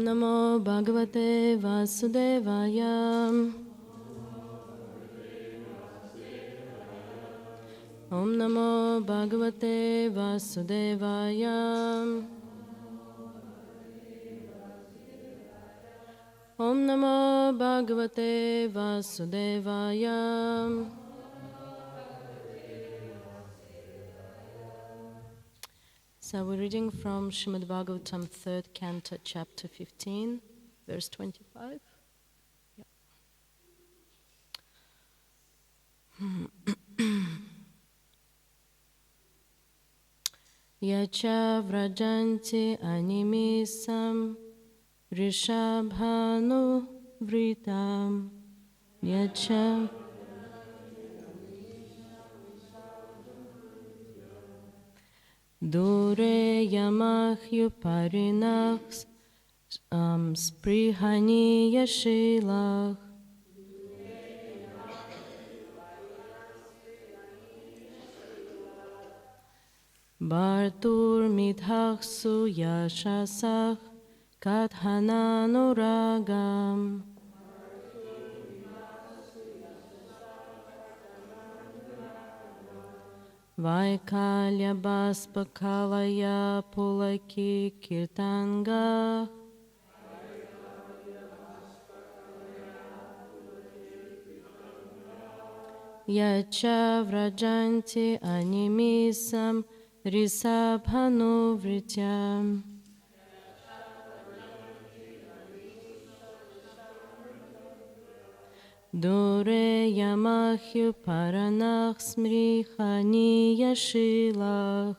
Om Namo Bhagavate Vasudevaya. Om Namo Bhagavate Vasudevaya. Om Namo Bhagavate Vasudevaya. So we're reading from Srimad Bhagavatam, 3rd Canto, Chapter 15, verse 25. Yacha vrajanti animisam rishabhanu vritam. Yacha dure yamahyu parinachs sprihani yashilach. Bartur midhaksu yashasach kathananuragam. Vaikalya baspakalaya pulaki kirtanga. Yacha vrajanti animisam risabhanu vrityam. Dure yamahyu paranach smrihani yashilach.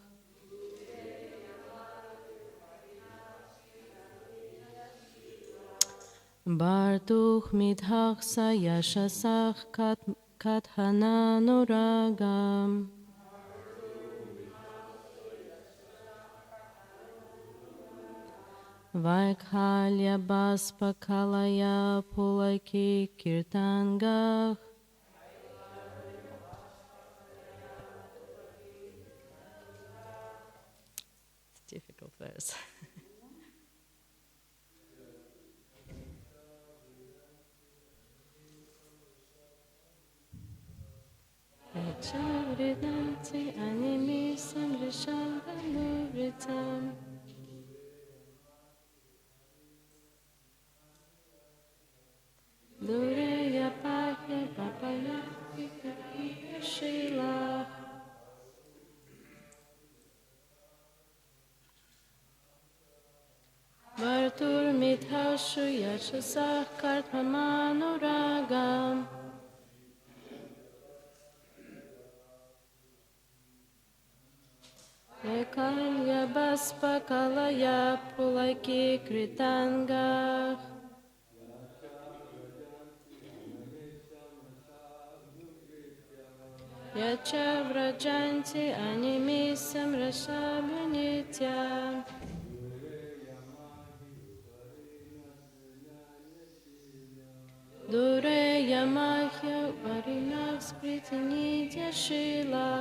Bartuch midhachsa yashasach kathananuragam. Vaikhalya baspakalaya pulaki kirtangach. It's a difficult verse. Caritamrita animisam rishabhanuvritam. Dureya pahya papaya shila. Vartur mithashu yashasach kartmanuragam. Ekalya baspakalaya pulaki kritanga. Yacha vrajanti animisam rashabhanitya. Dure yamahya varinach spritinidya shila.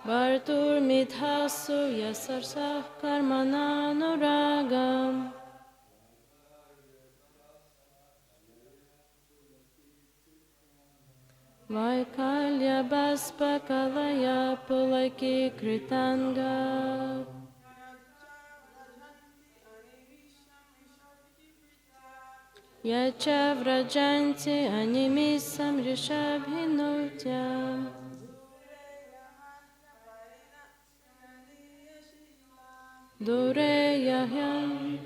Bartur midhasu yasarsach karmananuragam. Vaikalya baspakalaya pulaki kritanga. Yacha vrajanti animisam rishabhinutyam. Dure yahyam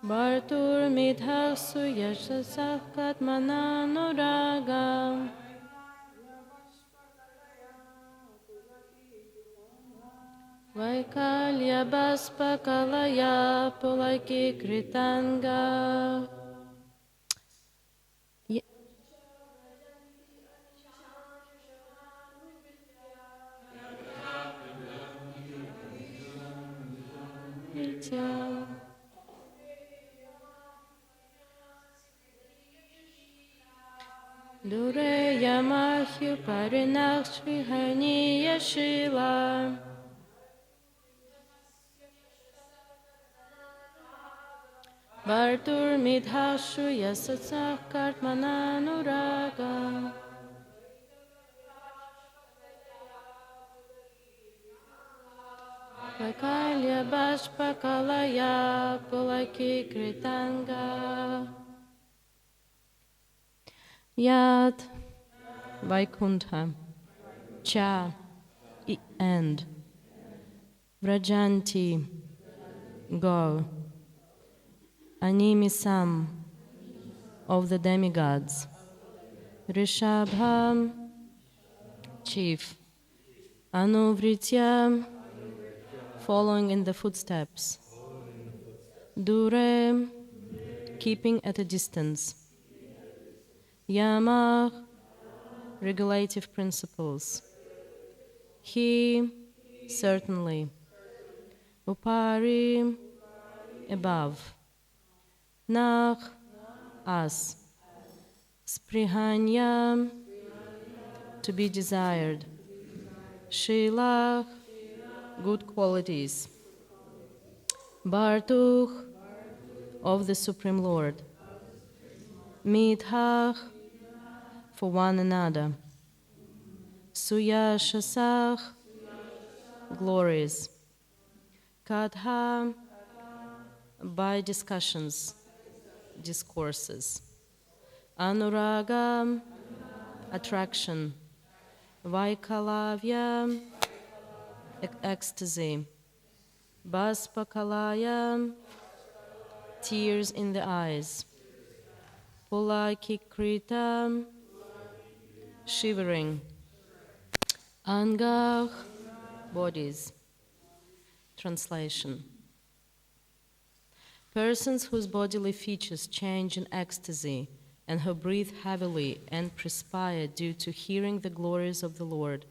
Bartur midhaksu yashasach katmananuragam. Vaikalya baspakalaya pulaki kritanga. Dure Yamahyu Parinach Shrihani Yashila. Bartur Midhashu Yasatsah Kartmananuraga. Vakalya Bashpakalaya Pulaki Kritanga. Yat Vaikuntha Cha and Vrajanti Go Animisam of the demigods Rishabha chief Anuvritya following in the footsteps Dure keeping at a distance Yama regulative principles He certainly Upari above Nach us Sprihanya to be desired Shilach good qualities Bartuch of the Supreme Lord Mithach for one another Suyashasach glories Katha by discussions discourses Anuraga attraction Vaikalavya ecstasy Baspakalaya tears in the eyes Pulakikrita shivering Angah bodies. Translation. Persons whose bodily features change in ecstasy and who breathe heavily and perspire due to hearing the glories of the Lord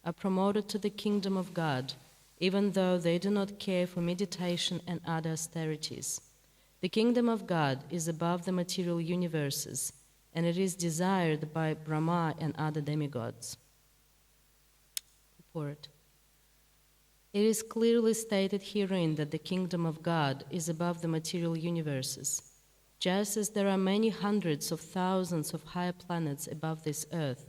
are promoted to the kingdom of God, even though they do not care for meditation and other austerities. The kingdom of God is above the material universes, and it is desired by Brahma and other demigods. Purport. It is clearly stated herein that the kingdom of God is above the material universes, just as there are many hundreds of thousands of higher planets above this earth,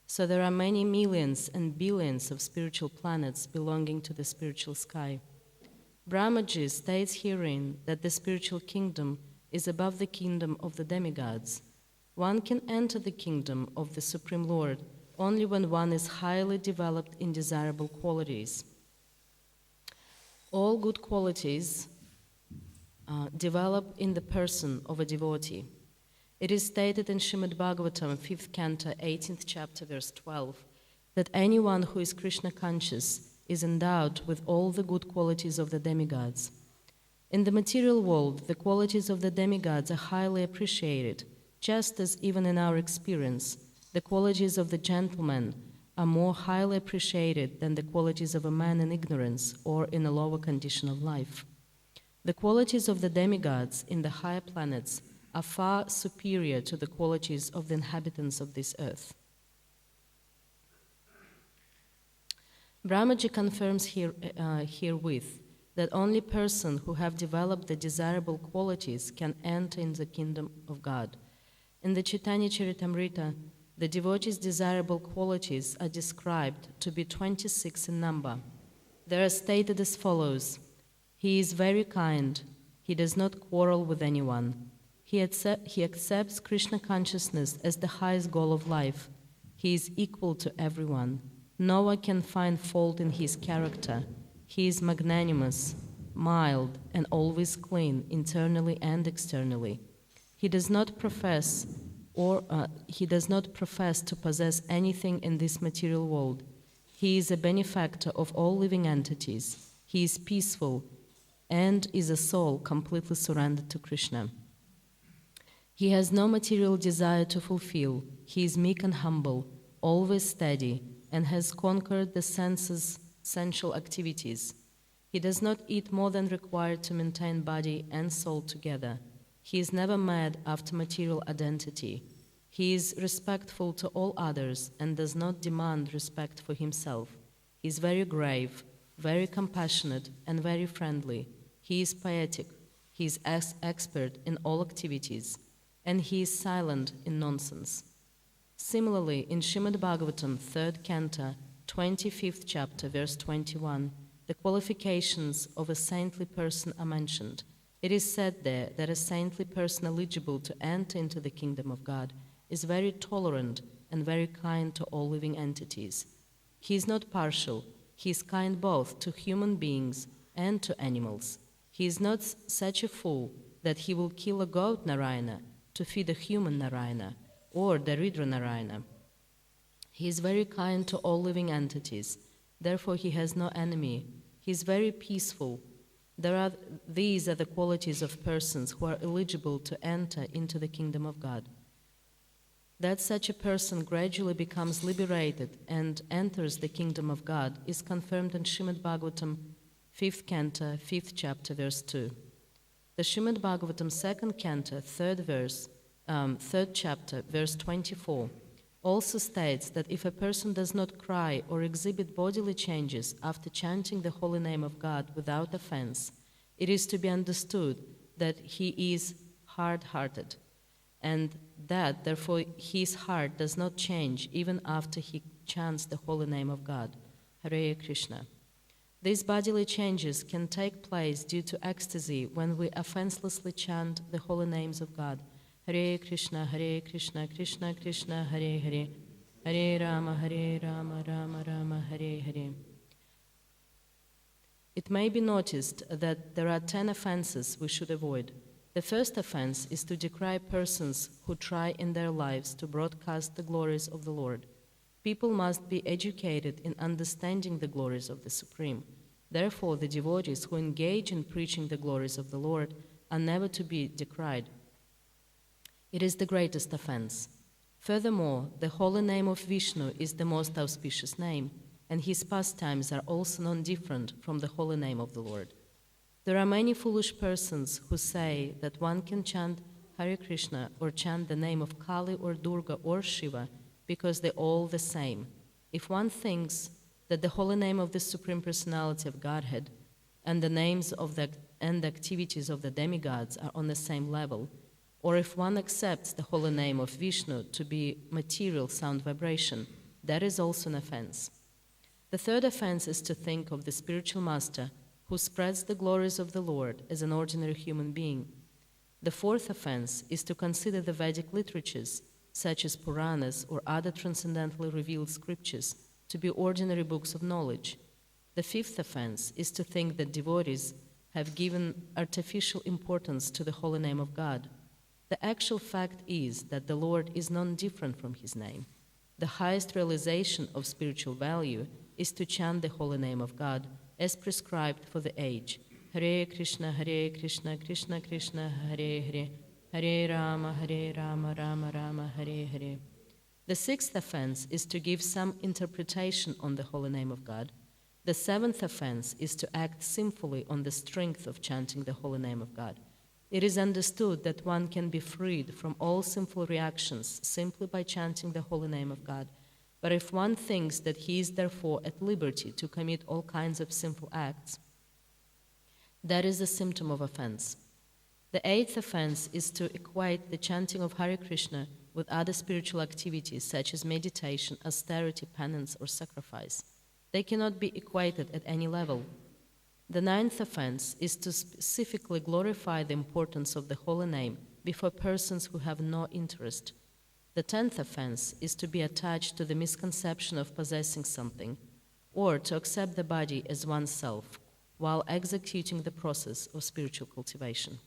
so there are many millions and billions of spiritual planets belonging to the spiritual sky. Brahmaji states herein that the spiritual kingdom is above the kingdom of the demigods. One can enter the kingdom of the Supreme Lord only when one is highly developed in desirable qualities. All good qualities develop in the person of a devotee. It is stated in Srimad Bhagavatam, 5th canto, 18th chapter, verse 12, that anyone who is Krishna conscious is endowed with all the good qualities of the demigods. In the material world, the qualities of the demigods are highly appreciated, just as even in our experience, the qualities of the gentleman are more highly appreciated than the qualities of a man in ignorance or in a lower condition of life. The qualities of the demigods in the higher planets are far superior to the qualities of the inhabitants of this earth. Brahmaji confirms herewith that only persons who have developed the desirable qualities can enter in the kingdom of God. In the Caitanya Caritamrita, the devotee's desirable qualities are described to be 26 in number. They are stated as follows: he is very kind, he does not quarrel with anyone, he accepts Krishna consciousness as the highest goal of life, he is equal to everyone, no one can find fault in his character, he is magnanimous, mild, and always clean, internally and externally. He does not profess to possess anything in this material world. He is a benefactor of all living entities. He is peaceful and is a soul completely surrendered to Krishna. He has no material desire to fulfill. He is meek and humble, always steady, and has conquered the senses' sensual activities. He does not eat more than required to maintain body and soul together. He is never mad after material identity. He is respectful to all others and does not demand respect for himself. He is very grave, very compassionate, and very friendly. He is poetic. He is expert in all activities, and he is silent in nonsense. Similarly, in Srimad Bhagavatam, 3rd Canto, 25th chapter, verse 21, the qualifications of a saintly person are mentioned. It is said there that a saintly person eligible to enter into the kingdom of God is very tolerant and very kind to all living entities. He is not partial. He is kind both to human beings and to animals. He is not such a fool that he will kill a goat Narayana to feed a human Narayana or Daridra Narayana. He is very kind to all living entities. Therefore, he has no enemy. He is very peaceful. These are the qualities of persons who are eligible to enter into the kingdom of God. That such a person gradually becomes liberated and enters the kingdom of God is confirmed in Srimad Bhagavatam, 5th Canto, 5th chapter, verse 2. The Srimad Bhagavatam, 2nd Canto, 3rd chapter, verse 24, also states that if a person does not cry or exhibit bodily changes after chanting the holy name of God without offense, it is to be understood that he is hard-hearted, and that, therefore, his heart does not change even after he chants the holy name of God. Hare Krishna. These bodily changes can take place due to ecstasy when we offenselessly chant the holy names of God. Hare Krishna, Krishna Krishna, Hare Hare, Hare Rama, Rama Rama, Hare Hare. It may be noticed that there are 10 offenses we should avoid. The first offense is to decry persons who try in their lives to broadcast the glories of the Lord. People must be educated in understanding the glories of the Supreme. Therefore, the devotees who engage in preaching the glories of the Lord are never to be decried. It is the greatest offense. Furthermore, the holy name of Vishnu is the most auspicious name, and his pastimes are also non-different from the holy name of the Lord. There are many foolish persons who say that one can chant Hare Krishna or chant the name of Kali or Durga or Shiva because they're all the same. If one thinks that the holy name of the Supreme Personality of Godhead and the names of the activities of the demigods are on the same level, or if one accepts the holy name of Vishnu to be material sound vibration, that is also an offense. The third offense is to think of the spiritual master who spreads the glories of the Lord as an ordinary human being. The fourth offense is to consider the Vedic literatures, such as Puranas or other transcendentally revealed scriptures, to be ordinary books of knowledge. The fifth offense is to think that devotees have given artificial importance to the holy name of God. The actual fact is that the Lord is non-different from his name. The highest realization of spiritual value is to chant the holy name of God as prescribed for the age. Hare Krishna, Krishna Krishna, Hare Hare, Hare Rama, Rama Rama, Hare Hare. The sixth offense is to give some interpretation on the holy name of God. The seventh offense is to act sinfully on the strength of chanting the holy name of God. It is understood that one can be freed from all sinful reactions simply by chanting the holy name of God. But if one thinks that he is therefore at liberty to commit all kinds of sinful acts, that is a symptom of offense. The eighth offense is to equate the chanting of Hare Krishna with other spiritual activities such as meditation, austerity, penance, or sacrifice. They cannot be equated at any level. The ninth offense is to specifically glorify the importance of the holy name before persons who have no interest. The 10th offense is to be attached to the misconception of possessing something, or to accept the body as oneself while executing the process of spiritual cultivation.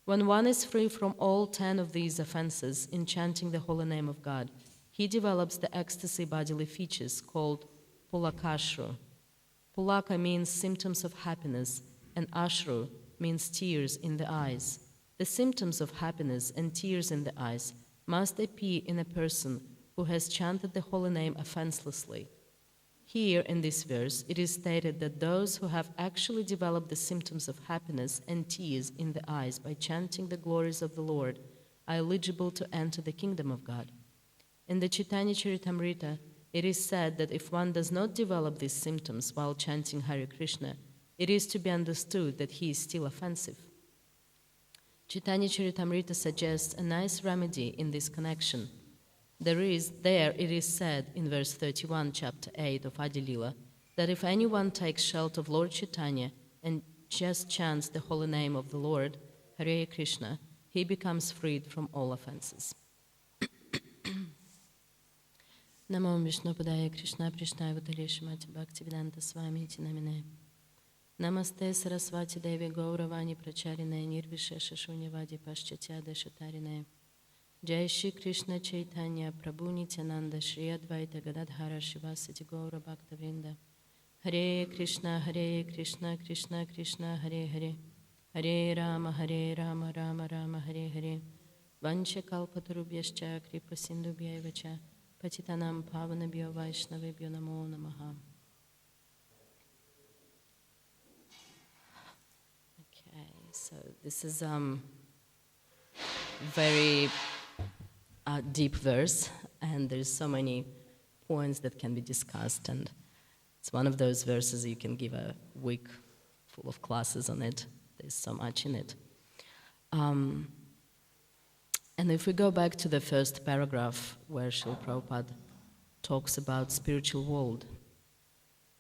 When one is free from all 10 of these offenses in chanting the holy name of God, he develops the ecstasy bodily features called pulakashru. Pulaka means symptoms of happiness, and ashru means tears in the eyes. The symptoms of happiness and tears in the eyes must appear in a person who has chanted the holy name offenselessly. Here in this verse, it is stated that those who have actually developed the symptoms of happiness and tears in the eyes by chanting the glories of the Lord are eligible to enter the kingdom of God. In the Caitanya Caritamrita, it is said that if one does not develop these symptoms while chanting Hare Krishna, it is to be understood that he is still offensive. Caitanya Caritamrita suggests a nice remedy in this connection. There it is said in verse 31, chapter 8 of Adi Lila, that if anyone takes shelter of Lord Caitanya and just chants the holy name of the Lord, Hare Krishna, he becomes freed from all offenses. Namo Vishnu Padaya Krishna Prishnaya Vataleshmati Bhaktivedanta Swami Iti Namine. Namaste Saraswati Devi Gauravani Pracharine Nirvishesha Shunyavadi Paschatya Deshatarine. Jai Shri Krishna Chaitanya Prabhu Nityananda Shri Advaita Gadadhara Shivasati Gaura Bhaktavrinda. Hare Krishna Krishna Krishna Hare Hare. Hare Rama Rama Rama Hare Hare. Vancha Kalpatarubhyascha Kripa Sindhubhyaivacha Patitanam Pavanabhyo Vaishnavibhyo Namo Namaha. Okay, so this is very deep verse, and there's so many points that can be discussed, and it's one of those verses you can give a week full of classes on it. There's so much in it. And if we go back to the first paragraph where Srila Prabhupada talks about spiritual world,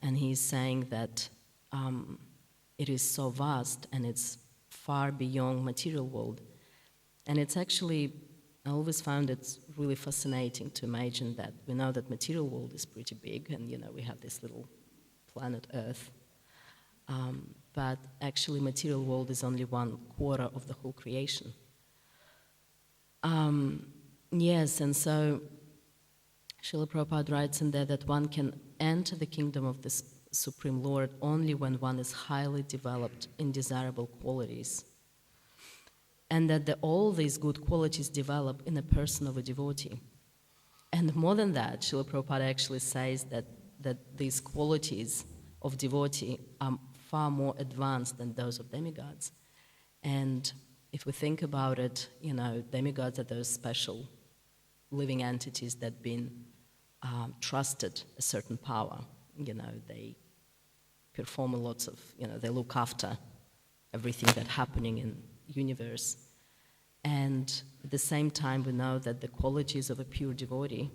and he's saying that it is so vast and it's far beyond material world. And it's actually, I always found it really fascinating to imagine that we know that material world is pretty big, and we have this little planet Earth. But actually material world is only 1/4 of the whole creation. Yes, and so Srila Prabhupada writes in there that one can enter the kingdom of the Supreme Lord only when one is highly developed in desirable qualities, and that all these good qualities develop in a person of a devotee. And more than that, Srila Prabhupada actually says that these qualities of devotee are far more advanced than those of demigods. And if we think about it, demigods are those special living entities that have been trusted a certain power. They perform lots of, they look after everything that's happening in the universe. And at the same time, we know that the qualities of a pure devotee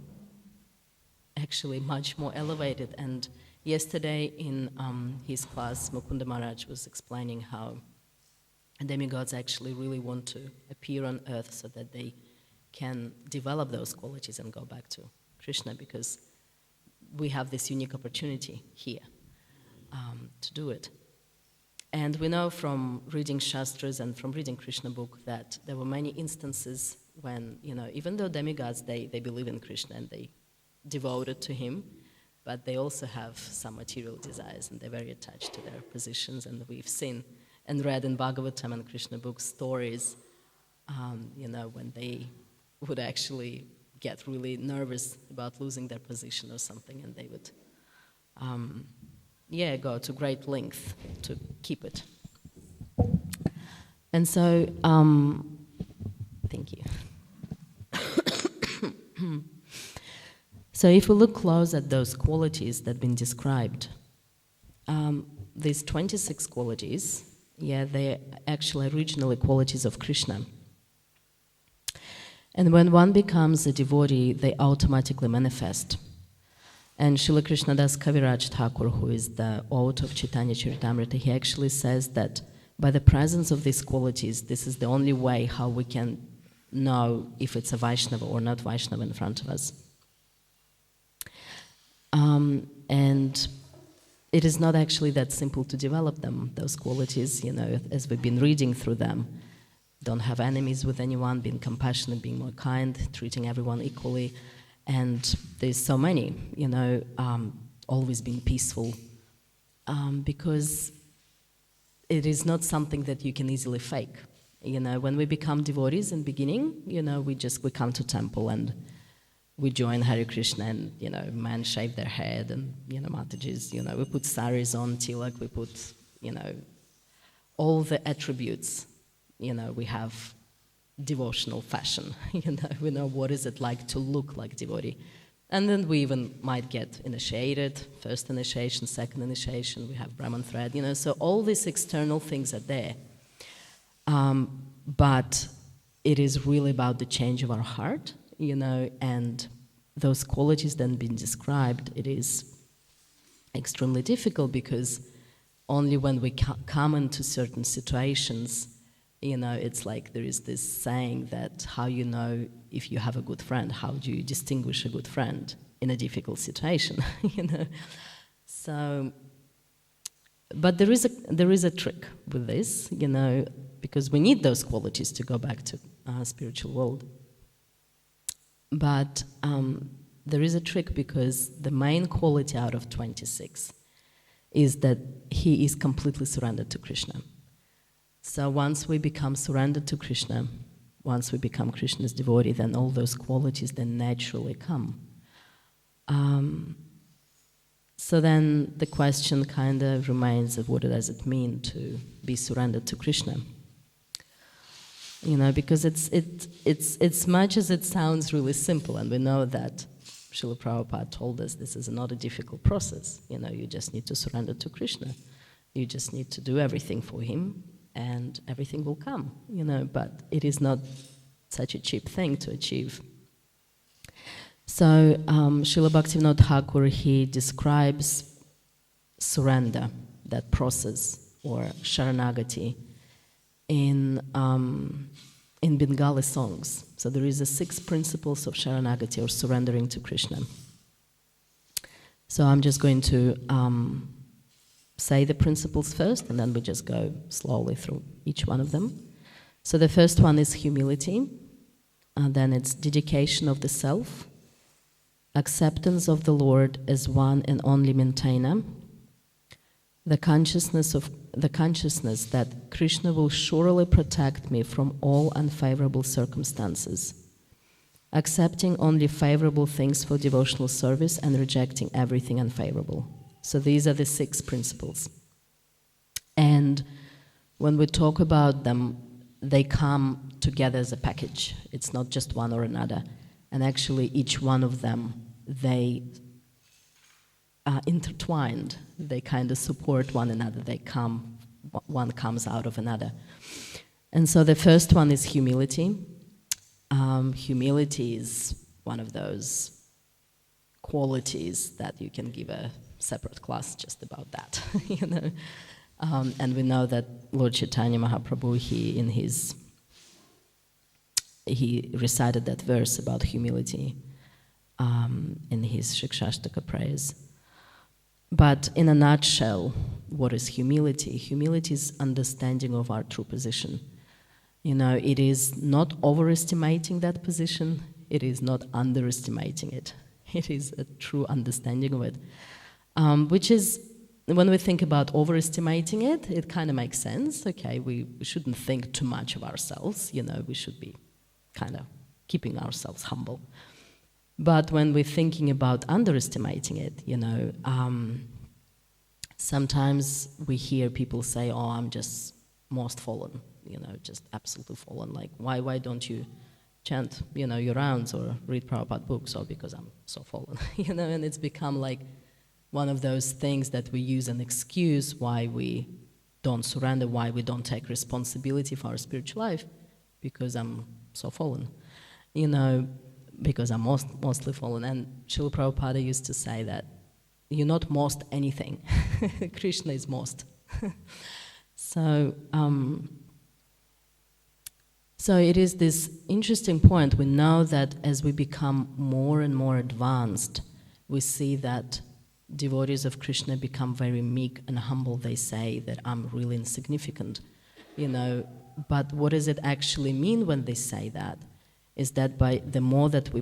actually much more elevated. And yesterday in his class, Mukunda Maharaj was explaining how demigods actually really want to appear on earth so that they can develop those qualities and go back to Krishna, because we have this unique opportunity here to do it. And we know from reading Shastras and from reading Krishna book that there were many instances when, even though demigods, they believe in Krishna and they devoted to him, but they also have some material desires and they're very attached to their positions. And we've seen and read in Bhagavatam and Krishna books stories, when they would actually get really nervous about losing their position or something, and they would go to great length to keep it. And so, thank you. So if we look close at those qualities that have been described, these 26 qualities, they're actually originally qualities of Krishna. And when one becomes a devotee, they automatically manifest. And Srila Krishnadas Kaviraj Thakur, who is the author of Caitanya Caritamrita, he actually says that by the presence of these qualities, this is the only way how we can know if it's a Vaishnava or not Vaishnava in front of us. And it is not actually that simple to develop them, those qualities, as we've been reading through them. Don't have enemies with anyone, being compassionate, being more kind, treating everyone equally. And there's so many, always being peaceful, because it is not something that you can easily fake. When we become devotees in the beginning, we come to temple and we join Hare Krishna, and, men shave their head, and, Matajis, we put saris on, tilak, we put, all the attributes, we have devotional fashion. We know what is it like to look like devotee. And then we even might get initiated, first initiation, second initiation, we have Brahman thread, so all these external things are there. But it is really about the change of our heart, and those qualities then being described, it is extremely difficult because only when we come into certain situations, it's like there is this saying that how you know if you have a good friend, how do you distinguish a good friend in a difficult situation, So, but there is a trick with this, because we need those qualities to go back to our spiritual world. But there is a trick because the main quality out of 26 is that he is completely surrendered to Krishna. So once we become surrendered to Krishna, once we become Krishna's devotee, then all those qualities then naturally come. So then the question kind of remains of what does it mean to be surrendered to Krishna? Because it's much as it sounds really simple, and we know that Srila Prabhupada told us this is not a difficult process. You just need to surrender to Krishna. You just need to do everything for him, and everything will come. But it is not such a cheap thing to achieve. So Srila Bhaktivinoda Thakur, he describes surrender, that process, or Sharanagati, in Bengali songs. So there is 6 principles of Sharanagati, or surrendering to Krishna. So I'm just going to say the principles first, and then we just go slowly through each one of them. So the first one is humility, and then it's dedication of the self, acceptance of the Lord as one and only maintainer, the consciousness that Krishna will surely protect me from all unfavorable circumstances, accepting only favorable things for devotional service and rejecting everything unfavorable. So these are the 6 principles. And when we talk about them, they come together as a package. It's not just one or another. And actually each one of them, they are intertwined. They kind of support one another. One comes out of another. And so the first one is humility. Humility is one of those qualities that you can give a separate class just about that, And we know that Lord Chaitanya Mahaprabhu, he recited that verse about humility in his Shikshashtaka prayers. But in a nutshell, what is humility? Humility is understanding of our true position. It is not overestimating that position. It is not underestimating it. It is a true understanding of it. Which is, when we think about overestimating it, it kind of makes sense. Okay, we shouldn't think too much of ourselves. We should be kind of keeping ourselves humble. But when we're thinking about underestimating it, sometimes we hear people say, oh, I'm just most fallen, just absolutely fallen. Like, why don't you chant, your rounds or read Prabhupada books? Or because I'm so fallen, and it's become like one of those things that we use an excuse why we don't surrender, why we don't take responsibility for our spiritual life, because I'm so fallen, because I'm mostly fallen. And Srila Prabhupada used to say that you're not most anything. Krishna is most. So it is this interesting point. We know that as we become more and more advanced, we see that devotees of Krishna become very meek and humble. They say that I'm really insignificant, But what does it actually mean when they say that? Is that by the more that we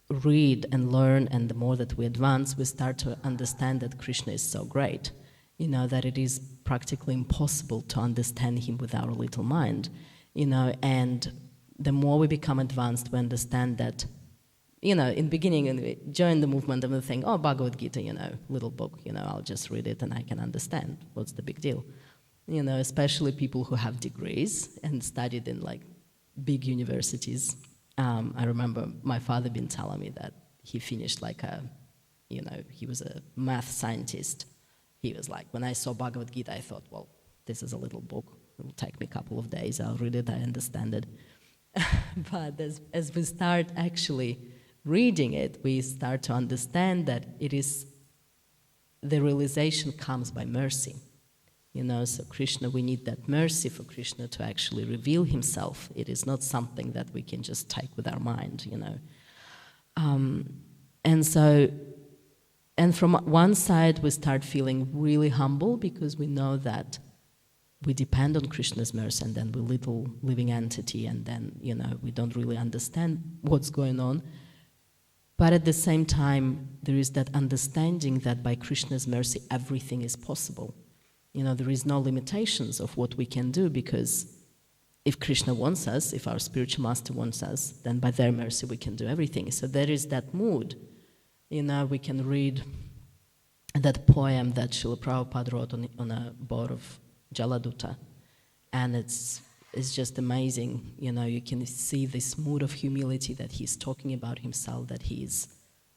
read and learn and the more that we advance, we start to understand that Krishna is so great, that it is practically impossible to understand him with our little mind, and the more we become advanced, we understand that, in the beginning, and we join the movement and we think, oh, Bhagavad Gita, little book, I'll just read it and I can understand. What's the big deal? Especially people who have degrees and studied in big universities. I remember my father been telling me that he finished like he was a math scientist. He was like, when I saw Bhagavad Gita, I thought, well, this is a little book. It will take me a couple of days. I'll read it, I understand it. But as we start actually reading it, we start to understand that it is, the realization comes by mercy. So Krishna, we need that mercy for Krishna to actually reveal himself. It is not something that we can just take with our mind, And from one side, we start feeling really humble because we know that we depend on Krishna's mercy, and then we're little living entity, and then, we don't really understand what's going on. But at the same time, there is that understanding that by Krishna's mercy, everything is possible. There is no limitations of what we can do, because if Krishna wants us, if our spiritual master wants us, then by their mercy we can do everything. So there is that mood. We can read that poem that Srila Prabhupada wrote on a board of Jaladuta, and it's just amazing. You can see this mood of humility that he's talking about himself, that he's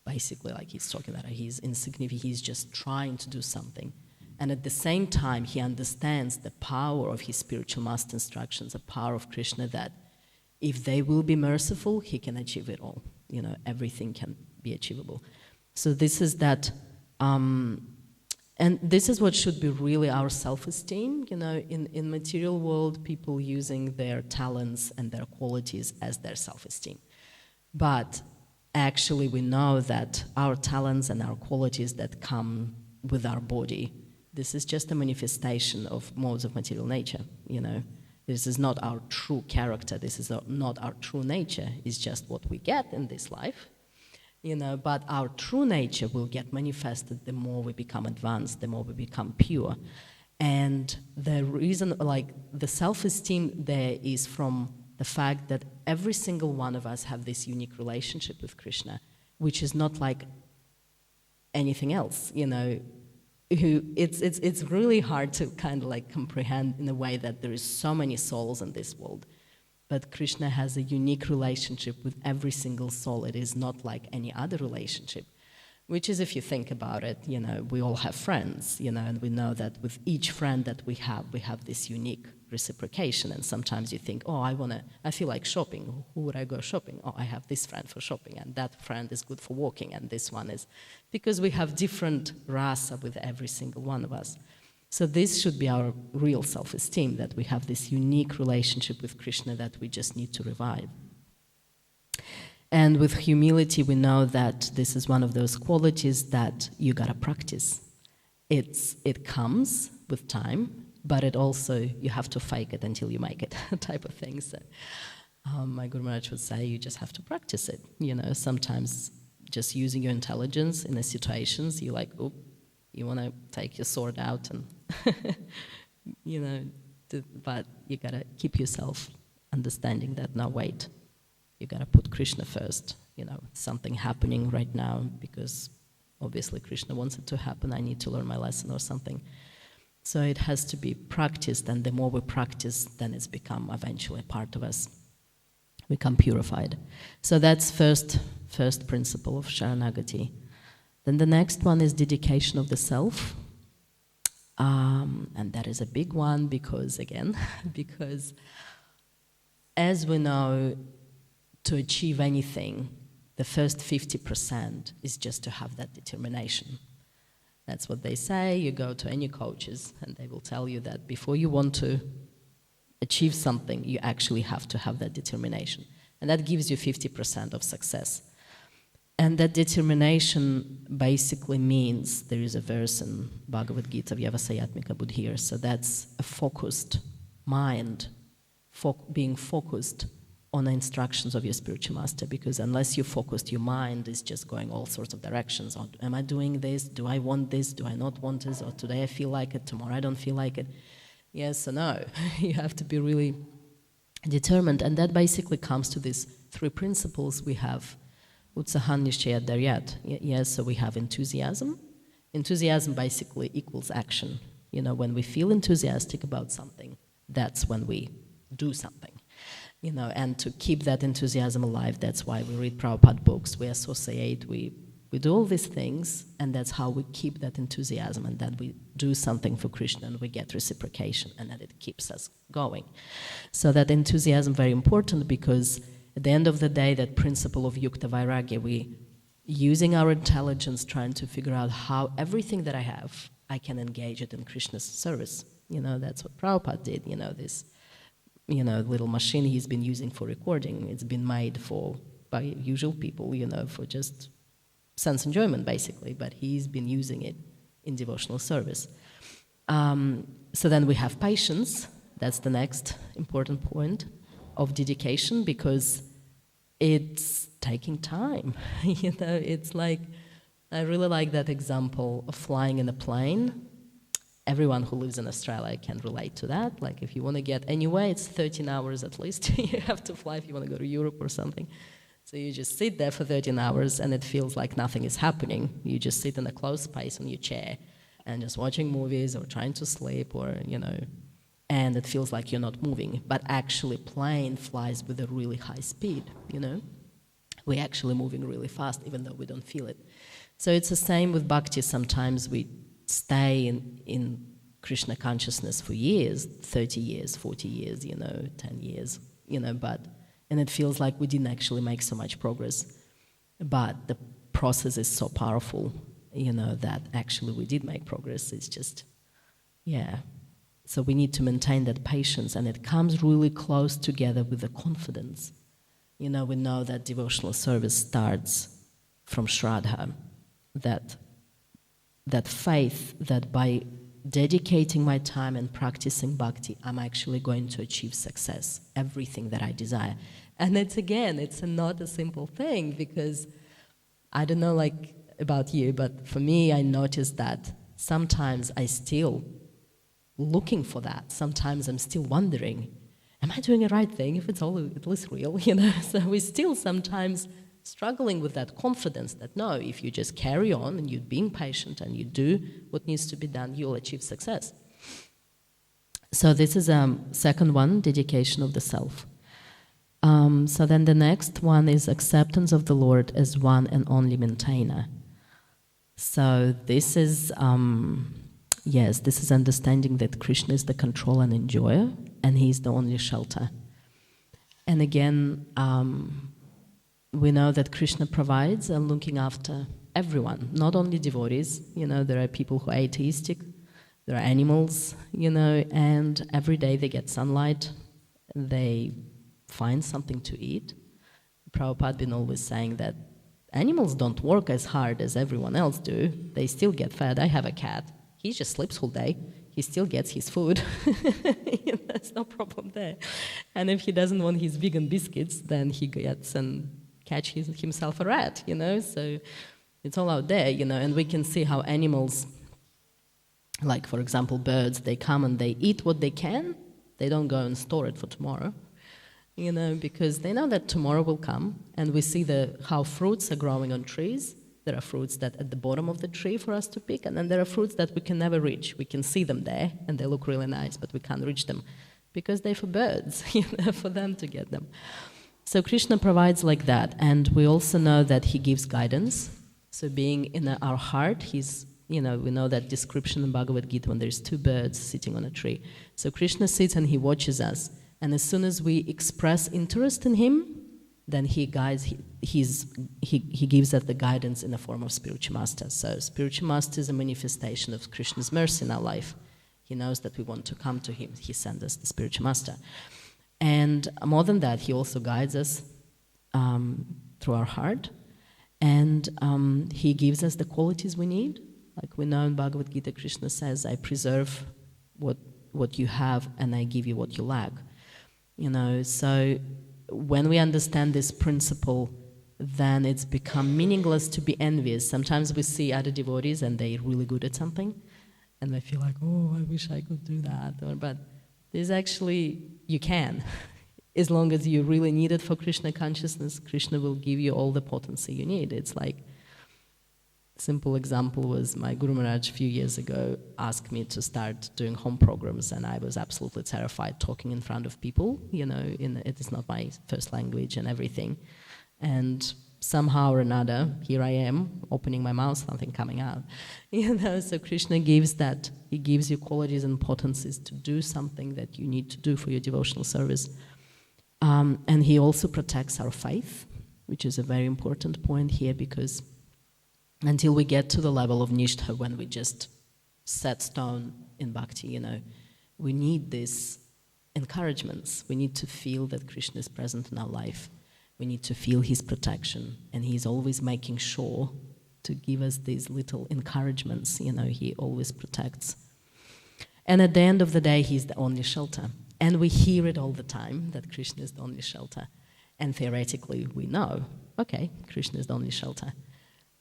basically like he's talking about he's insignificant, he's just trying to do something. And at the same time, he understands the power of his spiritual master instructions, the power of Krishna, that if they will be merciful, he can achieve it all. Everything can be achievable. So this is that, and this is what should be really our self-esteem. In material world, people using their talents and their qualities as their self-esteem. But actually, we know that our talents and our qualities that come with our body, this is just a manifestation of modes of material nature, This is not our true character, this is not our true nature, it's just what we get in this life, but our true nature will get manifested the more we become advanced, the more we become pure. And the reason, the self-esteem there is from the fact that every single one of us have this unique relationship with Krishna, which is not like anything else, It's really hard to kind of comprehend in a way that there is so many souls in this world. But Krishna has a unique relationship with every single soul. It is not like any other relationship, which is, if you think about it, we all have friends, and we know that with each friend that we have this unique reciprocation. And sometimes you think, I feel like shopping. Who would I go shopping? I have this friend for shopping, and that friend is good for walking, and this one is, because we have different rasa with every single one of us. So this should be our real self-esteem, that we have this unique relationship with Krishna that we just need to revive. And with humility, we know that this is one of those qualities that you gotta practice. It comes with time, but it also, you have to fake it until you make it, type of thing. So my Guru Maharaj would say, you just have to practice it. Sometimes just using your intelligence in the situations, you're like, you want to take your sword out and, but you got to keep yourself understanding that, no, wait, you got to put Krishna first. Something happening right now because obviously Krishna wants it to happen. I need to learn my lesson or something. So it has to be practiced, and the more we practice, then it's become eventually a part of us. We become purified. So that's first principle of Sharanagati. Then the next one is dedication of the self. And that is a big one because as we know, to achieve anything, the first 50% is just to have that determination. That's what they say. You go to any coaches and they will tell you that before you want to achieve something, you actually have to have that determination. And that gives you 50% of success. And that determination basically means, there is a verse in Bhagavad Gita, Vyavasayatmika Buddhir, so that's a focused mind, being focused on the instructions of your spiritual master, because unless you're focused, your mind is just going all sorts of directions. Or, am I doing this? Do I want this? Do I not want this? Or today I feel like it, tomorrow I don't feel like it. Yes or no? You have to be really determined. And that basically comes to these three principles we have. Utsahan Nishchaya Daryat. Yes, so we have enthusiasm. Enthusiasm basically equals action. When we feel enthusiastic about something, that's when we do something. and to keep that enthusiasm alive. That's why we read Prabhupada books, we associate, we do all these things, and that's how we keep that enthusiasm, and that we do something for Krishna and we get reciprocation, and that it keeps us going. So that enthusiasm very important, because at the end of the day, that principle of Yukta Vairagya, we using our intelligence, trying to figure out how everything that I have, I can engage it in Krishna's service. That's what Prabhupada did, this little machine he's been using for recording. It's been made by usual people, for just sense enjoyment, basically, but he's been using it in devotional service. So then we have patience. That's the next important point of dedication, because it's taking time. It's like, I really like that example of flying in a plane. Everyone who lives in Australia can relate to that. Like, if you want to get anywhere, it's 13 hours at least. You have to fly if you want to go to Europe or something. So you just sit there for 13 hours and it feels like nothing is happening. You just sit in a closed space on your chair and just watching movies or trying to sleep or, and it feels like you're not moving. But actually plane flies with a really high speed, We're actually moving really fast even though we don't feel it. So it's the same with bhakti. Sometimes we stay in Krishna consciousness for years, 30 years, 40 years, 10 years, and it feels like we didn't actually make so much progress. But the process is so powerful, that actually we did make progress. It's just, So we need to maintain that patience, and it comes really close together with the confidence. We know that devotional service starts from Shraddha, that faith that by dedicating my time and practicing bhakti, I'm actually going to achieve success, everything that I desire. And it's not a simple thing, because I don't know about you, but for me, I noticed that sometimes I still looking for that. Sometimes I'm still wondering, am I doing the right thing if it's all at least real, So we're still sometimes struggling with that confidence that no, if you just carry on and you're being patient and you do what needs to be done, you'll achieve success. So this is second one, dedication of the self. So then the next one is acceptance of the Lord as one and only maintainer. So this is, this is understanding that Krishna is the controller and enjoyer, and He is the only shelter. And again, we know that Krishna provides and looking after everyone, not only devotees. There are people who are atheistic, there are animals, and every day they get sunlight, they find something to eat. Prabhupada been always saying that animals don't work as hard as everyone else do. They still get fed. I have a cat. He just sleeps all day. He still gets his food. There's no problem there. And if he doesn't want his vegan biscuits, then he gets and catches himself a rat, So it's all out there, and we can see how animals, like for example birds, they come and they eat what they can. They don't go and store it for tomorrow, because they know that tomorrow will come. And we see how fruits are growing on trees. There are fruits that at the bottom of the tree for us to pick, and then there are fruits that we can never reach. We can see them there, and they look really nice, but we can't reach them because they're for birds, for them to get them. So Krishna provides like that, and we also know that He gives guidance. So being in our heart, He's, we know that description in Bhagavad Gita when there's two birds sitting on a tree. So Krishna sits and He watches us, and as soon as we express interest in Him, then He guides. He gives us the guidance in the form of spiritual master. So spiritual master is a manifestation of Krishna's mercy in our life. He knows that we want to come to Him. He sends us the spiritual master. And more than that, He also guides us through our heart, and He gives us the qualities we need. Like we know in Bhagavad Gita, Krishna says, I preserve what you have and I give you what you lack. So when we understand this principle, then it's become meaningless to be envious. Sometimes we see other devotees and they're really good at something, and we feel like, oh, I wish I could do that. But there's actually, you can. As long as you really need it for Krishna consciousness, Krishna will give you all the potency you need. It's like, Simple example was my Guru Maharaj a few years ago asked me to start doing home programs, and I was absolutely terrified talking in front of people, it is not my first language and everything. And somehow or another, here I am, opening my mouth, something coming out. So Krishna gives that. He gives you qualities and potencies to do something that you need to do for your devotional service. And he also protects our faith, which is a very important point here, because until we get to the level of nishtha, when we just set stone in bhakti, we need these encouragements. We need to feel that Krishna is present in our life. We need to feel his protection, and he's always making sure to give us these little encouragements. He always protects. And at the end of the day, he's the only shelter. And we hear it all the time, that Krishna is the only shelter. And theoretically, we know, okay, Krishna is the only shelter.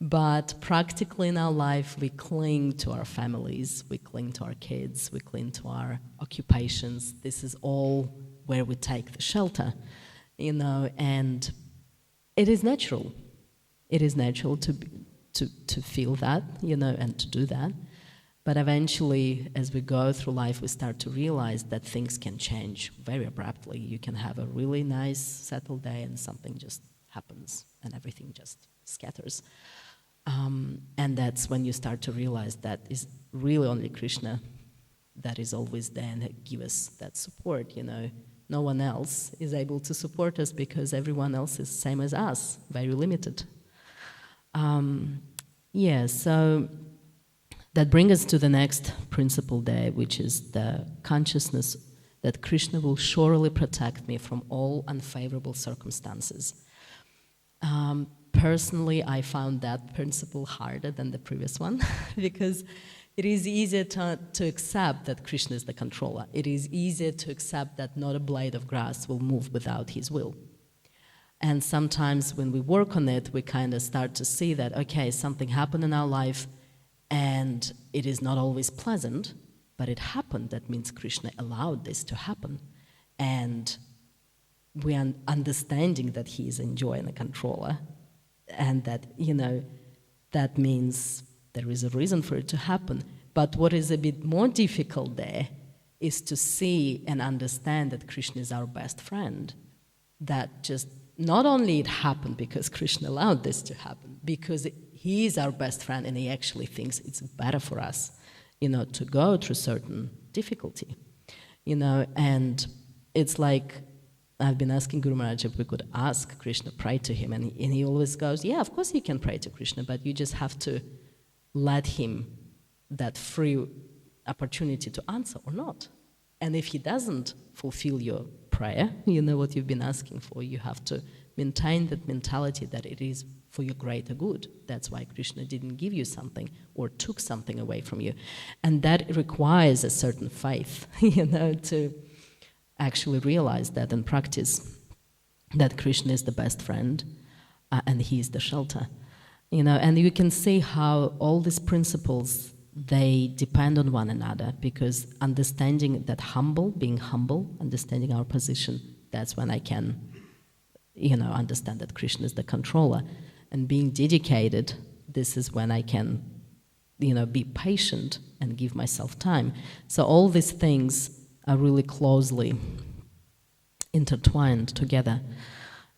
But practically in our life, we cling to our families, we cling to our kids, we cling to our occupations. This is all where we take the shelter, and it is natural. It is natural to feel that, and to do that. But eventually, as we go through life, we start to realize that things can change very abruptly. You can have a really nice, settled day, and something just happens, and everything just scatters. And that's when you start to realize that is really only Krishna that is always there and give us that support, No one else is able to support us because everyone else is same as us, very limited. So that brings us to the next principle there, which is the consciousness that Krishna will surely protect me from all unfavorable circumstances. Personally, I found that principle harder than the previous one because it is easier to accept that Krishna is the controller. It is easier to accept that not a blade of grass will move without his will. And sometimes when we work on it, we kind of start to see that, okay, something happened in our life and it is not always pleasant, but it happened. That means Krishna allowed this to happen. And we are understanding that he is enjoying the controller. And that, that means there is a reason for it to happen. But what is a bit more difficult there is to see and understand that Krishna is our best friend. That just, not only it happened because Krishna allowed this to happen, because he is our best friend and he actually thinks it's better for us, to go through certain difficulty. And it's like, I've been asking Guru Maharaj if we could ask Krishna, pray to him, and he always goes, yeah, of course you can pray to Krishna, but you just have to let him that free opportunity to answer or not. And if he doesn't fulfill your prayer, what you've been asking for, you have to maintain that mentality that it is for your greater good. That's why Krishna didn't give you something or took something away from you. And that requires a certain faith, to actually realize that and practice that Krishna is the best friend and he is the shelter. And you can see how all these principles, they depend on one another, because understanding that being humble, understanding our position, that's when I can, understand that Krishna is the controller. And being dedicated, this is when I can, be patient and give myself time. So all these things are really closely intertwined together.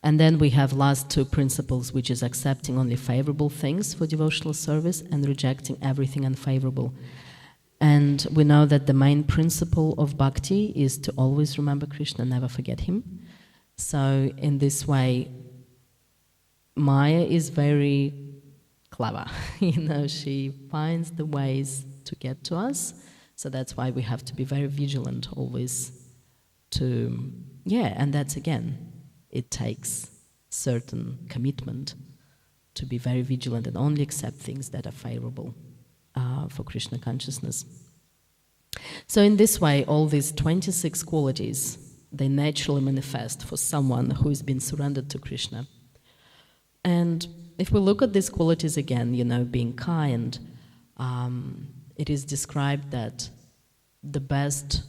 And then we have last two principles, which is accepting only favorable things for devotional service and rejecting everything unfavorable. And we know that the main principle of bhakti is to always remember Krishna, never forget him. So in this way, Maya is very clever. She finds the ways to get to us. So that's why we have to be very vigilant always and that's again, it takes certain commitment to be very vigilant and only accept things that are favorable for Krishna consciousness. So in this way, all these 26 qualities, they naturally manifest for someone who has been surrendered to Krishna. And if we look at these qualities again, being kind, it is described that the best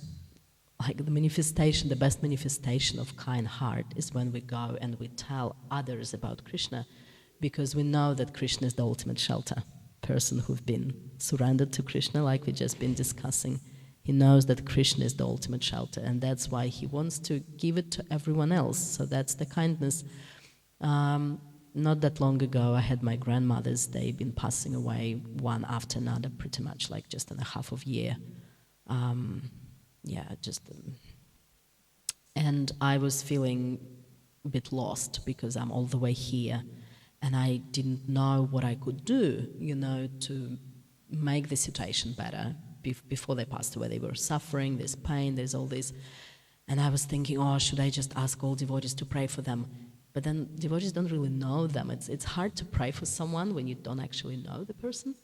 manifestation of kind heart is when we go and we tell others about Krishna, because we know that Krishna is the ultimate shelter. person who've been surrendered to Krishna, like we've just been discussing, he knows that Krishna is the ultimate shelter, and that's why he wants to give it to everyone else. So that's the kindness. Not that long ago, I had my grandmothers. They've been passing away one after another, pretty much like just in a half of year. And I was feeling a bit lost because I'm all the way here, and I didn't know what I could do, to make the situation better. Before they passed away, they were suffering, there's pain, there's all this. And I was thinking, should I just ask all devotees to pray for them? But then devotees don't really know them. It's hard to pray for someone when you don't actually know the person.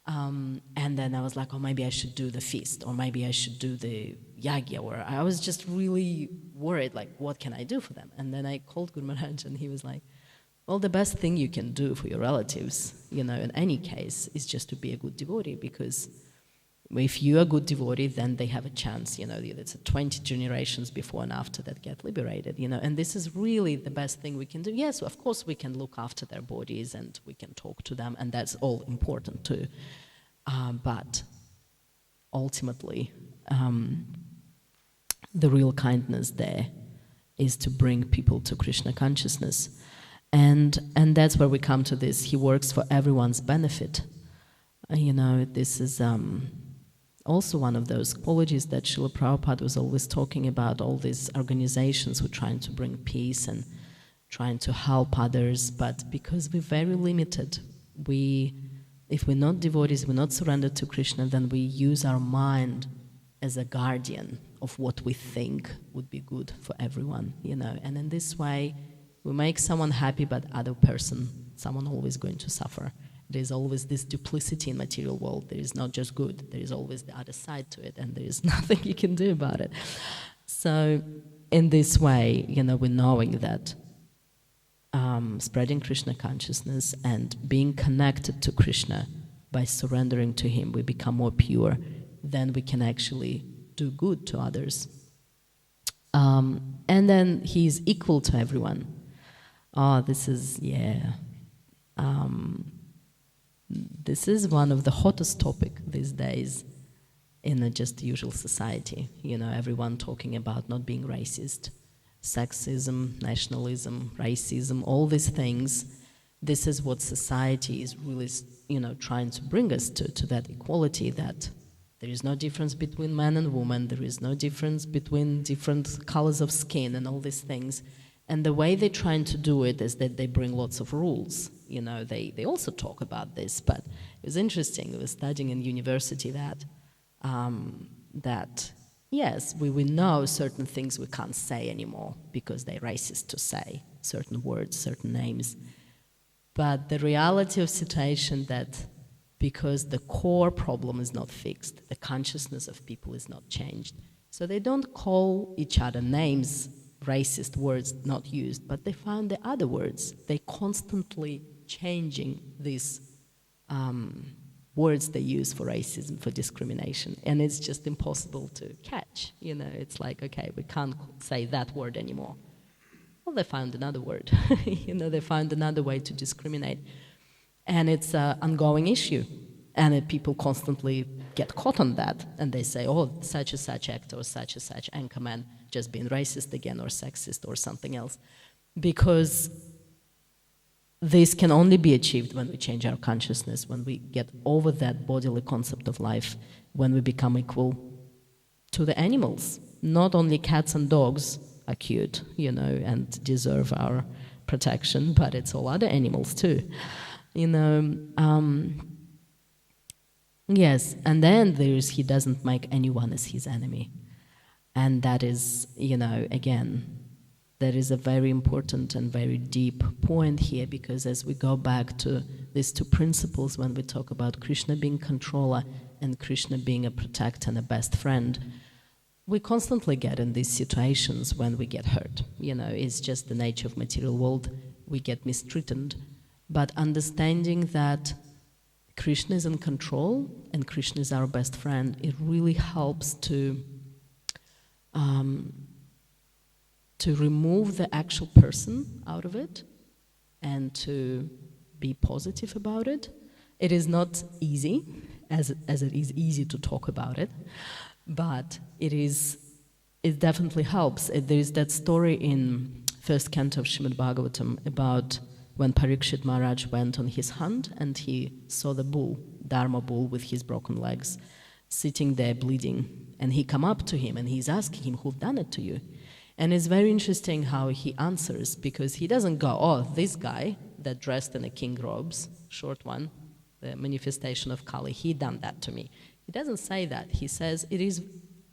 And then I was like, maybe I should do the feast, or maybe I should do the yagya, or I was just really worried, like, what can I do for them? And then I called Guru Maharaj, and he was like, well, the best thing you can do for your relatives, in any case, is just to be a good devotee, because if you're a good devotee, then they have a chance, it's 20 generations before and after that get liberated, and this is really the best thing we can do. Yes, of course we can look after their bodies and we can talk to them, and that's all important too. But ultimately, the real kindness there is to bring people to Krishna consciousness. And that's where we come to this. He works for everyone's benefit. This is also one of those qualities that Srila Prabhupada was always talking about, all these organizations who are trying to bring peace and trying to help others, but because we're very limited, if we're not devotees, we're not surrendered to Krishna, then we use our mind as a guardian of what we think would be good for everyone, and in this way, we make someone happy, but other person, someone always going to suffer. There's always this duplicity in material world. There is not just good. There is always the other side to it, and there is nothing you can do about it. So in this way, we're knowing that spreading Krishna consciousness and being connected to Krishna by surrendering to him, we become more pure. Then we can actually do good to others. And then he is equal to everyone. This is one of the hottest topic these days in a just usual society. Everyone talking about not being racist, sexism, nationalism, racism, all these things. This is what society is really, trying to bring us to that equality, that there is no difference between man and woman, there is no difference between different colors of skin and all these things. And the way they're trying to do it is that they bring lots of rules. They also talk about this, but it was interesting. I was studying in university that yes, we know certain things we can't say anymore because they're racist to say certain words, certain names. But the reality of situation that because the core problem is not fixed, the consciousness of people is not changed. So they don't call each other names, racist words not used, but they found the other words. They constantly changing these words they use for racism, for discrimination, and it's just impossible to catch. It's like, okay, we can't say that word anymore. Well, they found another word. They found another way to discriminate, and it's an ongoing issue, and people constantly get caught on that, and they say, such and such actor or such and such anchorman just being racist again or sexist or something else, because this can only be achieved when we change our consciousness, when we get over that bodily concept of life, when we become equal to the animals. Not only cats and dogs are cute, and deserve our protection, but it's all other animals too. Yes, and then he doesn't make anyone as his enemy. And that is, again, that is a very important and very deep point here, because as we go back to these two principles, when we talk about Krishna being controller and Krishna being a protector and a best friend, we constantly get in these situations when we get hurt. It's just the nature of material world. We get mistreated. But understanding that Krishna is in control and Krishna is our best friend, it really helps to remove the actual person out of it and to be positive about it It is not easy, as it is easy to talk about it, but it definitely helps. There is that story in first canto of Srimad Bhagavatam about when Parikshit Maharaj went on his hunt and he saw the bull, Dharma bull with his broken legs, sitting there bleeding. And he come up to him and he's asking him, who've done it to you? And it's very interesting how he answers, because he doesn't go, oh, this guy that dressed in a king robes, short one, the manifestation of Kali, he done that to me. He doesn't say that.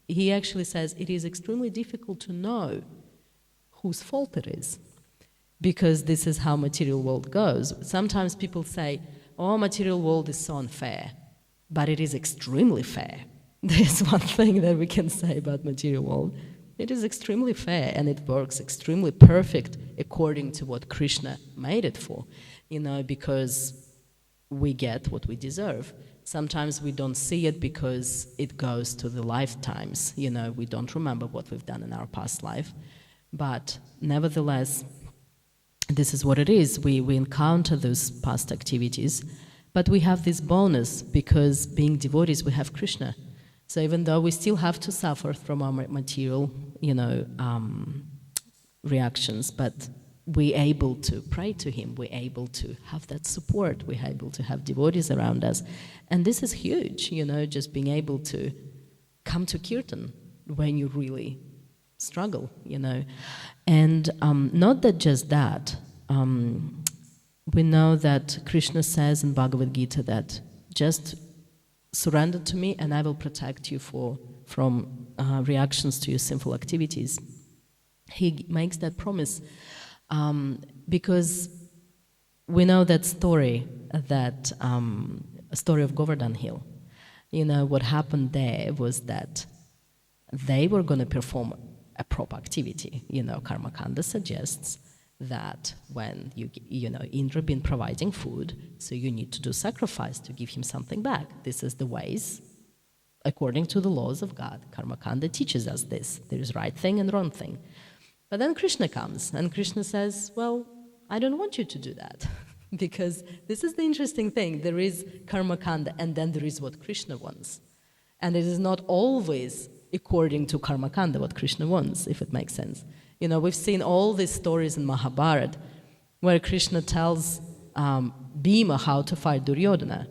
He actually says it is extremely difficult to know whose fault it is, because this is how material world goes. Sometimes people say, oh, material world is so unfair, but it is extremely fair. There's one thing that we can say about material world. It is extremely fair, and it works extremely perfect according to what Krishna made it for, because we get what we deserve. Sometimes we don't see it because it goes to the lifetimes. We don't remember what we've done in our past life. But nevertheless, this is what it is. We encounter those past activities, but we have this bonus because being devotees, we have Krishna. So even though we still have to suffer from our material, reactions, but we're able to pray to him, we're able to have that support, we're able to have devotees around us. And this is huge, just being able to come to Kirtan when you really struggle, And not that just that. We know that Krishna says in Bhagavad Gita that just surrender to me and I will protect you from reactions to your sinful activities. He makes that promise because we know that story, a story of Govardhana hill. What happened there was that they were going to perform a proper activity. Karmakanda suggests that when Indra been providing food, so you need to do sacrifice to give him something back. This is the ways, according to the laws of God. Karmakanda teaches us this. There is right thing and wrong thing. But then Krishna comes, and Krishna says, well, I don't want you to do that. Because this is the interesting thing. There is Karmakanda, and then there is what Krishna wants. And it is not always according to Karmakanda what Krishna wants, if it makes sense. We've seen all these stories in Mahabharata where Krishna tells Bhima how to fight Duryodhana.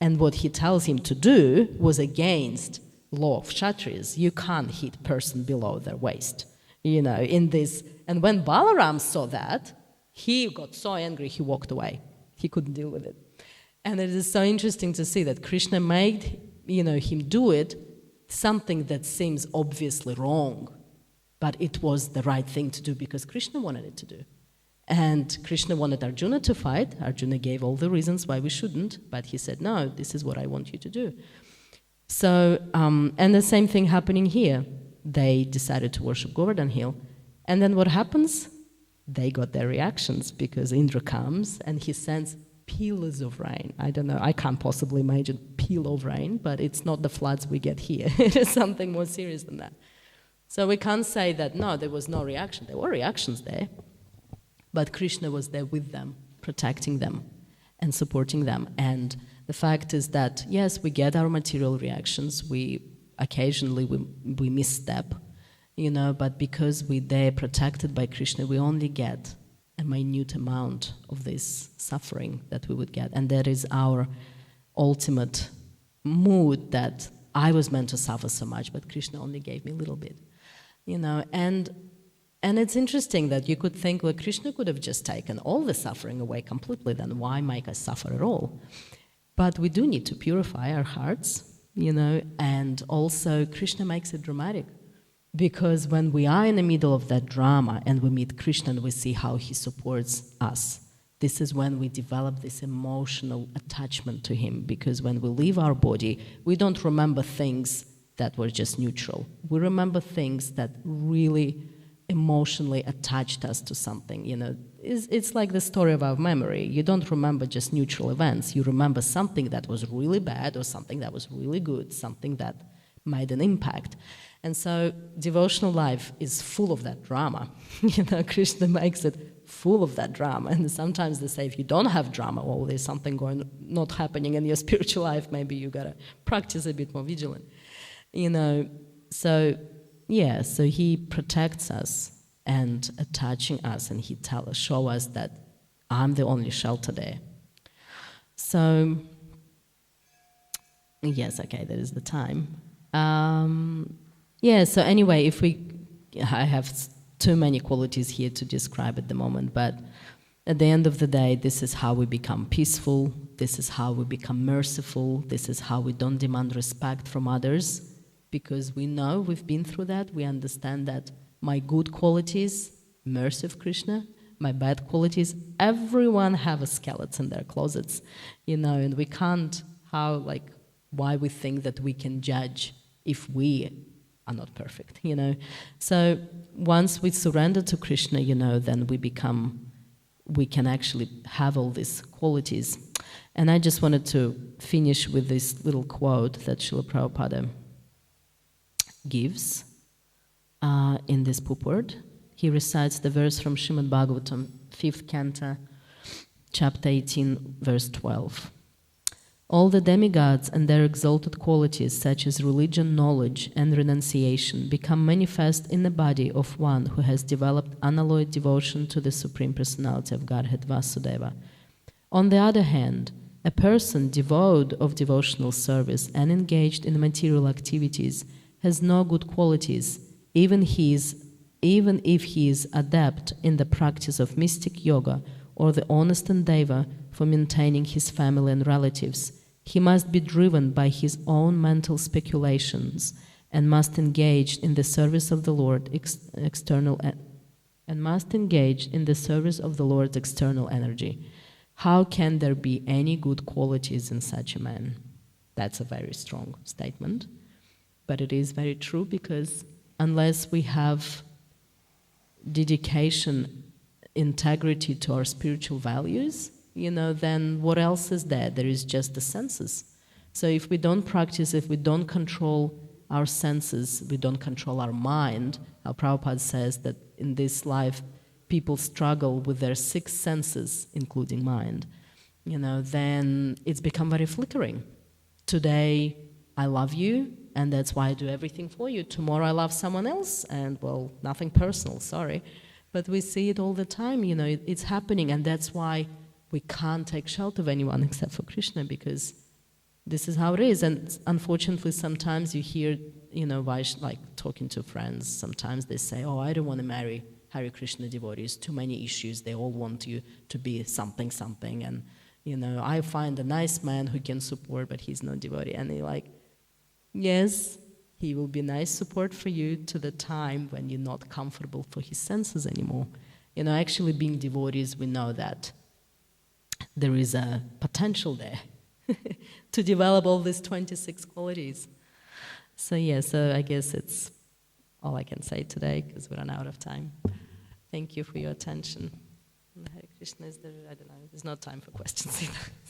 And what he tells him to do was against law of Kshatriyas. You can't hit person below their waist. In this. And when Balaram saw that, he got so angry he walked away. He couldn't deal with it. And it is so interesting to see that Krishna made him do it, something that seems obviously wrong. But it was the right thing to do because Krishna wanted it to do. And Krishna wanted Arjuna to fight. Arjuna gave all the reasons why we shouldn't, but he said, no, this is what I want you to do. So, and the same thing happening here. They decided to worship Govardhana hill. And then what happens? They got their reactions because Indra comes and he sends pillars of rain. I don't know, I can't possibly imagine peal of rain, but it's not the floods we get here. It is something more serious than that. So we can't say that, no, there was no reaction. There were reactions there, but Krishna was there with them, protecting them and supporting them. And the fact is that, yes, we get our material reactions. Occasionally we misstep, but because we're there protected by Krishna, we only get a minute amount of this suffering that we would get. And that is our ultimate mood, that I was meant to suffer so much, but Krishna only gave me a little bit. And it's interesting that you could think, well, Krishna could have just taken all the suffering away completely, then why make us suffer at all? But we do need to purify our hearts, and also Krishna makes it dramatic. Because when we are in the middle of that drama and we meet Krishna and we see how he supports us, this is when we develop this emotional attachment to him. Because when we leave our body, we don't remember things that were just neutral. We remember things that really emotionally attached us to something. It's like the story of our memory. You don't remember just neutral events. You remember something that was really bad or something that was really good, something that made an impact. And so devotional life is full of that drama. Krishna makes it full of that drama. And sometimes they say, if you don't have drama, well, there's something not happening in your spiritual life, maybe you gotta practice a bit more vigilant. So he protects us and attaching us, and he show us that I'm the only shelter there. So, yes, okay, that is the time. So anyway, I have too many qualities here to describe at the moment, but at the end of the day, this is how we become peaceful, this is how we become merciful, this is how we don't demand respect from others, because we know we've been through that, we understand that my good qualities, mercy of Krishna, my bad qualities, everyone have a skeleton in their closets, and we can't, why we think that we can judge if we are not perfect, So once we surrender to Krishna, then we can actually have all these qualities. And I just wanted to finish with this little quote that Srila Prabhupada gives in this purport. He recites the verse from Srimad Bhagavatam, 5th canto, chapter 18, verse 12. All the demigods and their exalted qualities, such as religion, knowledge, and renunciation, become manifest in the body of one who has developed unalloyed devotion to the Supreme Personality of Godhead, Vasudeva. On the other hand, a person devoid of devotional service and engaged in material activities has no good qualities, even if he is adept in the practice of mystic yoga or the honest endeavor for maintaining his family and relatives. He must be driven by his own mental speculations and must engage in the service of the Lord external energy. How can there be any good qualities in such a man? That's a very strong statement, but it is very true, because unless we have dedication, integrity to our spiritual values, then what else is there? There is just the senses. So if we don't practice, if we don't control our senses, we don't control our mind, how Prabhupada says that in this life, people struggle with their 6 senses, including mind, then it's become very flickering. Today, I love you, and that's why I do everything for you. Tomorrow I love someone else, and, well, nothing personal, sorry. But we see it all the time, it's happening, and that's why we can't take shelter of anyone except for Krishna, because this is how it is. And unfortunately, sometimes you hear, like talking to friends, sometimes they say, oh, I don't want to marry Hare Krishna devotees, too many issues, they all want you to be something, and, I find a nice man who can support, but he's not devotee. And they're like, yes, he will be nice support for you to the time when you're not comfortable for his senses anymore. Actually being devotees, we know that there is a potential there to develop all these 26 qualities. So I guess it's all I can say today, because we run out of time. Thank you for your attention. Hare Krishna, I don't know, there's no time for questions either.